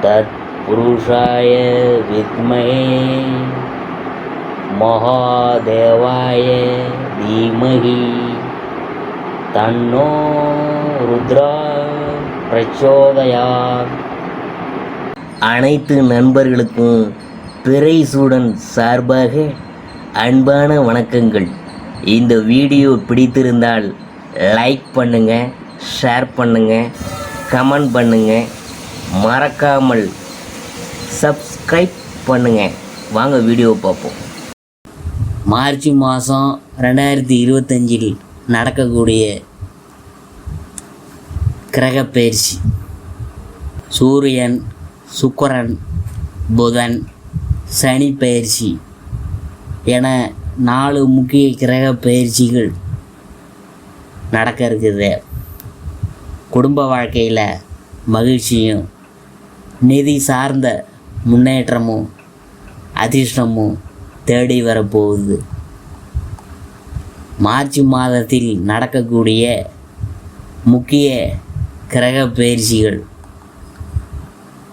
तत्पुरुषाय विद्महे महादेवाय धीमहि तन्नो रुद्रा प्रचोदयात्. அனைத்து நண்பர்களுக்கும் பிறைசூடன் சார்பாக அன்பான வணக்கங்கள். இந்த வீடியோ பிடித்திருந்தால் லைக் பண்ணுங்கள், ஷேர் பண்ணுங்கள், கமெண்ட் பண்ணுங்கள், மறக்காமல் சப்ஸ்கிரைப் பண்ணுங்கள். வாங்க வீடியோவை பார்ப்போம். மார்ச் மாதம் 2025 நடக்கக்கூடிய கிரகப்பெயர்ச்சி சூரியன், சுக்கிரன், புதன், சனி பயிற்சி என 4 முக்கிய கிரக பயிற்சிகள் நடக்க இருக்குது. குடும்ப வாழ்க்கையில் மகிழ்ச்சியும் நிதி சார்ந்த முன்னேற்றமும் அதிர்ஷ்டமும் தேடி வரப்போகுது. மார்ச் மாதத்தில் நடக்கக்கூடிய முக்கிய கிரக பயிற்சிகள்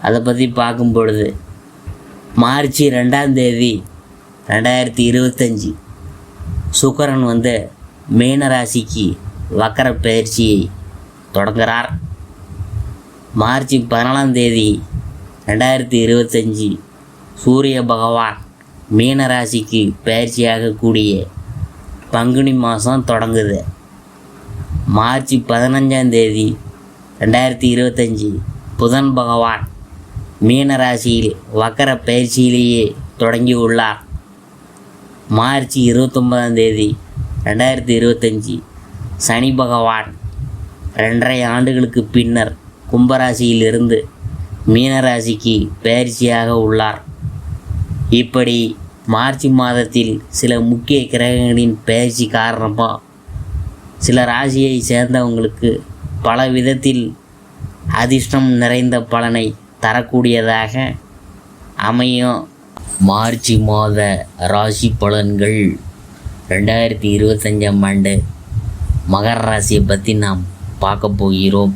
அதை பற்றி பார்க்கும் பொழுது மார்ச் 2 2025 சுக்கிரன் மீனராசிக்கு வக்கர பயிற்சியை தொடங்குகிறார். மார்ச் 14 2025 சூரிய பகவான் மீனராசிக்கு பயிற்சியாகக்கூடிய பங்குனி மாதம் தொடங்குது. மார்ச் 15 2025 புதன் பகவான் மீனராசியில் வக்கர பயிற்சியிலேயே தொடங்கியுள்ளார். மார்ச் 29 2025 சனி பகவான் 2.5 ஆண்டுகளுக்கு பின்னர் கும்பராசியிலிருந்து மீனராசிக்கு பயிற்சியாக உள்ளார். இப்படி மார்ச் மாதத்தில் சில முக்கிய கிரகங்களின் பயிற்சி காரணமாக சில ராசியை சேர்ந்தவங்களுக்கு பல விதத்தில் அதிர்ஷ்டம் நிறைந்த பலனை தரக்கூடியதாக அமையும். மார்ச் மாத ராசி பலன்கள் 2025 ஆண்டு மகர ராசியை பற்றி நாம் பார்க்க போகிறோம்.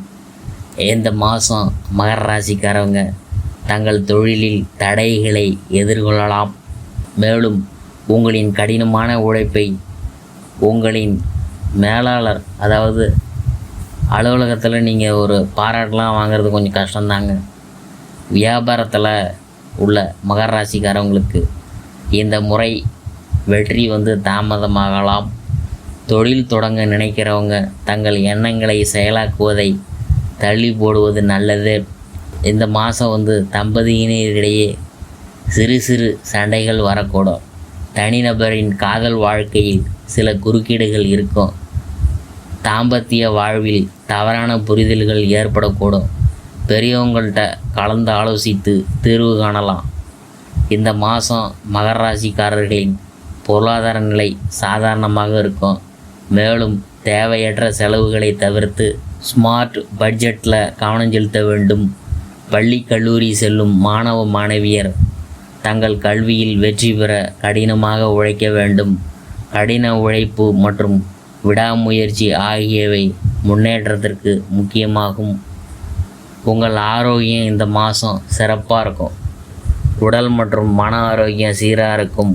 இந்த மாதம் மகர ராசிக்காரவங்க தங்கள் தொழிலில் தடைகளை எதிர்கொள்ளலாம். மேலும் உங்களின் கடினமான உழைப்பை உங்களின் மேலாளர், அதாவது அலுவலகத்தில் நீங்கள் ஒரு பாராட்டெலாம் வாங்கிறது கொஞ்சம் கஷ்டம்தாங்க. வியாபாரத்தில் உள்ள மகர ராசிக்காரவங்களுக்கு இந்த முறை வெற்றி தாமதமாகலாம். தொழில் தொடங்க நினைக்கிறவங்க தங்கள் எண்ணங்களை செயலாக்குவதை தள்ளி போடுவது நல்லது. இந்த மாதம் தம்பதியினரிடையே சிறு சிறு சண்டைகள் வரக்கூடும். தனிநபரின் காதல் வாழ்க்கையில் சில குறுக்கீடுகள் இருக்கும். தாம்பத்திய வாழ்வில் தவறான புரிதல்கள் ஏற்படக்கூடும். பெரியவங்கள்ட்ட கலந்து ஆலோசித்து தீர்வு காணலாம். இந்த மாதம் மகர ராசிக்காரர்களின் பொருளாதார நிலை சாதாரணமாக இருக்கும். மேலும் தேவையற்ற செலவுகளை தவிர்த்து ஸ்மார்ட் பட்ஜெட்டில் கவனம் செலுத்த வேண்டும். பள்ளி கல்லூரி செல்லும் மாணவ மாணவியர் தங்கள் கல்வியில் வெற்றி பெற கடினமாக உழைக்க வேண்டும். கடின உழைப்பு மற்றும் விடாமுயற்சி ஆகியவை முன்னேற்றத்திற்கு முக்கியமாகும். உங்கள் ஆரோக்கியம் இந்த மாதம் சிறப்பாக இருக்கும். உடல் மற்றும் மன ஆரோக்கியம் சீராக இருக்கும்.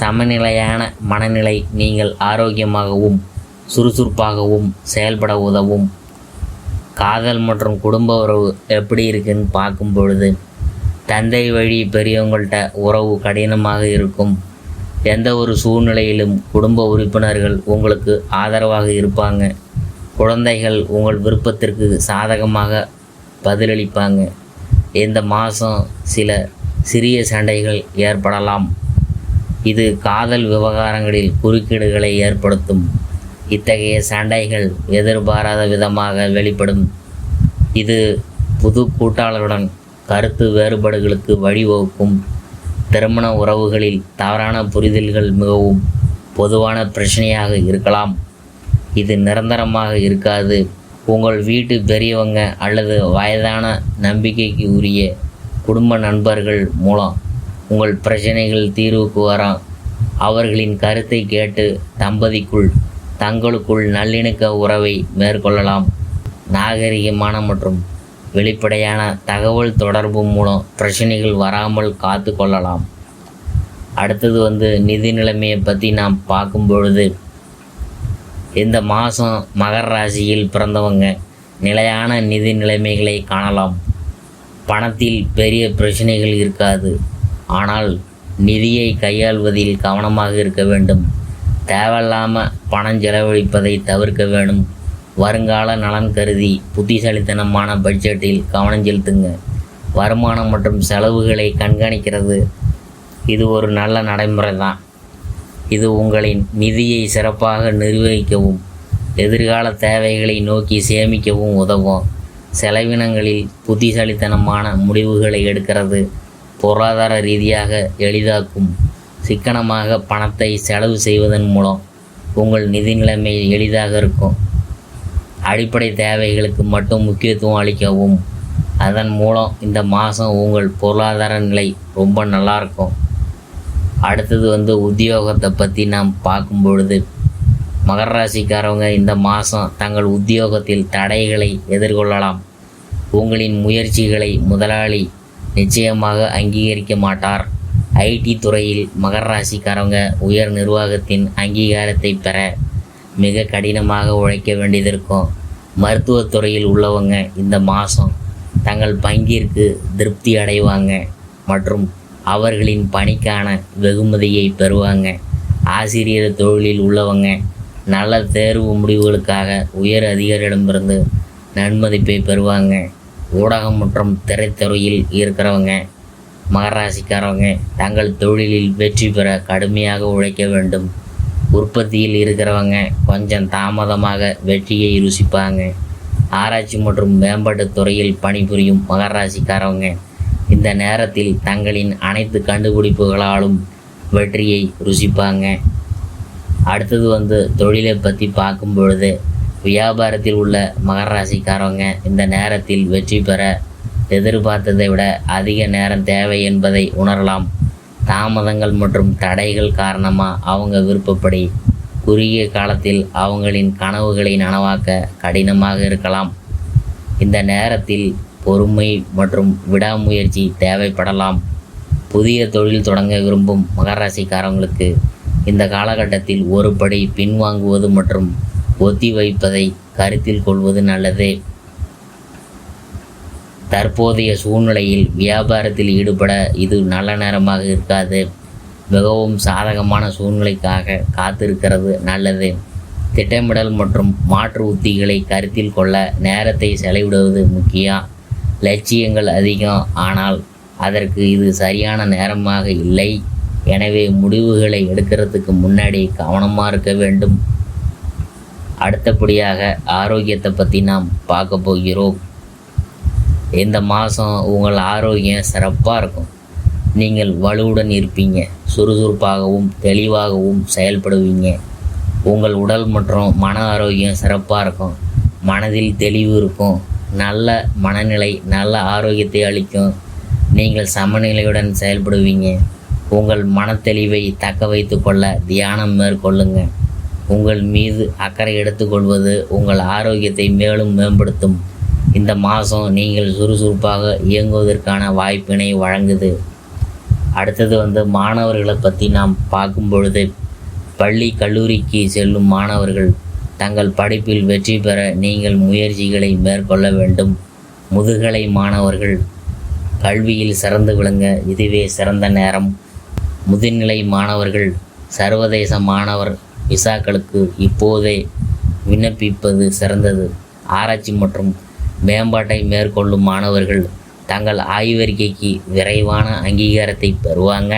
சமநிலையான மனநிலை நீங்கள் ஆரோக்கியமாகவும் சுறுசுறுப்பாகவும் செயல்பட உதவும். காதல் மற்றும் குடும்ப உறவு எப்படி இருக்குன்னு பார்க்கும் பொழுது தந்தை வழி பெரியவங்கள்ட்ட உறவு கடினமாக இருக்கும். எந்த ஒரு சூழ்நிலையிலும் குடும்ப உறுப்பினர்கள் உங்களுக்கு ஆதரவாக இருப்பாங்க. குழந்தைகள் உங்கள் விருப்பத்திற்கு சாதகமாக பதிலளிப்பாங்க. இந்த மாதம் சில சிறிய சண்டைகள் ஏற்படலாம். இது காதல் விவகாரங்களில் குறுக்கீடுகளை ஏற்படுத்தும். இத்தகைய சண்டைகள் எதிர்பாராத விதமாக வெளிப்படும். இது புது கூட்டாளருடன் கருத்து வேறுபாடுகளுக்கு வழிவகுக்கும். திருமண உறவுகளில் தவறான புரிதல்கள் மிகவும் பொதுவான பிரச்சனையாக இருக்கலாம். இது நிரந்தரமாக இருக்காது. உங்கள் வீட்டு பெரியவங்க அல்லது வயதான நம்பிக்கைக்கு உரிய குடும்ப நண்பர்கள் மூலம் உங்கள் பிரச்சனைகள் தீர்வுக்கு வரும். அவர்களின் கருத்தை கேட்டு தங்களுக்குள் நல்லிணக்க உறவை மேற்கொள்ளலாம். நாகரிகமான மற்றும் வெளிப்படையான தகவல் தொடர்பு மூலம் பிரச்சனைகள் வராமல் காத்து கொள்ளலாம். அடுத்தது நிதி நிலைமையை பற்றி நாம் பார்க்கும் பொழுது, இந்த மாதம் மகர ராசியில் பிறந்தவங்க நிலையான நிதி நிலைமைகளை காணலாம். பணத்தில் பெரிய பிரச்சனைகள் இருக்காது. ஆனால் நிதியை கையாள்வதில் கவனமாக இருக்க வேண்டும். தேவையில்லாமல் பணம் செலவழிப்பதை தவிர்க்க வேண்டும். வருங்கால நலன் கருதி புத்திசாலித்தனமான பட்ஜெட்டில் கவனம் செலுத்துங்க. வருமானம் மற்றும் செலவுகளை கண்காணிக்கிறது இது ஒரு நல்ல நடைமுறை தான். இது உங்களின் நிதியை சிறப்பாக நிர்வகிக்கவும் எதிர்கால தேவைகளை நோக்கி சேமிக்கவும் உதவும். செலவினங்களில் புத்திசாலித்தனமான முடிவுகளை எடுக்கிறது பொருளாதார ரீதியாக எளிதாக்கும். சிக்கனமாக பணத்தை செலவு செய்வதன் மூலம் உங்கள் நிதி நிலைமை எளிதாக இருக்கும். அடிப்படை தேவைகளுக்கு மட்டும் முக்கியத்துவம் அளிக்கவும். அதன் மூலம் இந்த மாதம் உங்கள் பொருளாதார நிலை ரொம்ப நல்லாயிருக்கும். அடுத்தது உத்தியோகத்தை பற்றி நாம் பார்க்கும் பொழுது, மகர ராசிக்காரவங்க இந்த மாதம் தங்கள் உத்தியோகத்தில் தடைகளை எதிர்கொள்ளலாம். உங்களின் முயற்சிகளை முதலாளி நிச்சயமாக அங்கீகரிக்க மாட்டார். ஐடி துறையில் மகர ராசிக்காரவங்க உயர் நிர்வாகத்தின் அங்கீகாரத்தை பெற மிக கடினமாக உழைக்க வேண்டியதிருக்கும். மருத்துவத்துறையில் உள்ளவங்க இந்த மாதம் தங்கள் பங்கிற்கு திருப்தி அடைவாங்க மற்றும் அவர்களின் பணிக்கான வெகுமதியை பெறுவாங்க. ஆசிரியர் தொழிலில் உள்ளவங்க நல்ல தேர்வு முடிவுகளுக்காக உயர் அதிகாரியிடமிருந்து நன்மதிப்பை பெறுவாங்க. ஊடகம் மற்றும் திரைத்துறையில் இருக்கிறவங்க மகர ராசிக்காரவங்க தங்கள் தொழிலில் வெற்றி பெற கடுமையாக உழைக்க வேண்டும். உற்பத்தியில் இருக்கிறவங்க கொஞ்சம் தாமதமாக வெற்றியை ருசிப்பாங்க. ஆராய்ச்சி மற்றும் மேம்பாட்டு துறையில் பணிபுரியும் மகர ராசிக்காரவங்க இந்த நேரத்தில் தங்களின் அனைத்து கண்டுபிடிப்புகளாலும் வெற்றியை ருசிப்பாங்க. அடுத்தது தொழிலை பற்றி பார்க்கும் பொழுது, வியாபாரத்தில் உள்ள மகர ராசிக்காரவங்க இந்த நேரத்தில் வெற்றி பெற எதிர்பார்த்ததை விட அதிக நேரம் தேவை என்பதை உணரலாம். தாமதங்கள் மற்றும் தடைகள் காரணமாக அவங்க விருப்பப்படி குறுகிய காலத்தில் அவங்களின் கனவுகளை நனவாக்க கடினமாக இருக்கலாம். இந்த நேரத்தில் பொறுமை மற்றும் விடாமுயற்சி தேவைப்படலாம். புதிய தொழில் தொடங்க விரும்பும் மகர ராசிக்காரங்களுக்கு இந்த காலகட்டத்தில் ஒரு படி பின்வாங்குவது மற்றும் ஒத்தி வைப்பதை கருத்தில் கொள்வது நல்லது. தற்போதைய சூழ்நிலையில் வியாபாரத்தில் ஈடுபட இது நல்ல நேரமாக இருக்காது. மிகவும் சாதகமான சூழ்நிலைக்காக காத்திருக்கிறது நல்லது. திட்டமிடல் மற்றும் மாற்று உத்திகளை கருத்தில் கொள்ள நேரத்தை செலவிடுவது முக்கியம். லட்சியங்கள் அதிகம், ஆனால் அதற்கு இது சரியான நேரமாக இல்லை. எனவே முடிவுகளை எடுக்கிறதுக்கு முன்னாடி கவனமாக இருக்க வேண்டும். அடுத்தபடியாக ஆரோக்கியத்தை பற்றி நாம் பார்க்க போகிறோம். இந்த மாதம் உங்கள் ஆரோக்கியம் சிறப்பாக இருக்கும். நீங்கள் வலுவுடன் இருப்பீங்க. சுறுசுறுப்பாகவும் தெளிவாகவும் செயல்படுவீங்க. உங்கள் உடல் மற்றும் மன ஆரோக்கியம் சிறப்பாக இருக்கும். மனதில் தெளிவு இருக்கும். நல்ல மனநிலை நல்ல ஆரோக்கியத்தை அளிக்கும். நீங்கள் சமநிலையுடன் செயல்படுவீங்க. உங்கள் மனத்தெளிவை தக்க வைத்து கொள்ள தியானம் மேற்கொள்ளுங்க. உங்கள் மீது அக்கறை எடுத்துக்கொள்வது உங்கள் ஆரோக்கியத்தை மேலும் மேம்படுத்தும். இந்த மாதம் நீங்கள் சுறுசுறுப்பாக இயங்குவதற்கான வாய்ப்பினை வழங்குது. அடுத்தது மாணவர்களை பற்றி நாம் பார்க்கும் பொழுது, பள்ளி கல்லூரிக்கு செல்லும் மாணவர்கள் தங்கள் படிப்பில் வெற்றி பெற நீங்கள் முயற்சிகளை மேற்கொள்ள வேண்டும். முதுகலை மாணவர்கள் கல்வியில் சிறந்து விளங்க இதுவே சிறந்த நேரம். முதுநிலை மாணவர்கள் சர்வதேச மாணவர் விசாக்களுக்கு இப்போதே விண்ணப்பிப்பது சிறந்தது. ஆராய்ச்சி மற்றும் மேம்பாட்டை மேற்கொள்ளும் மாணவர்கள் தங்கள் ஆய்வறிக்கைக்கு விரைவான அங்கீகாரத்தை பெறுவாங்க.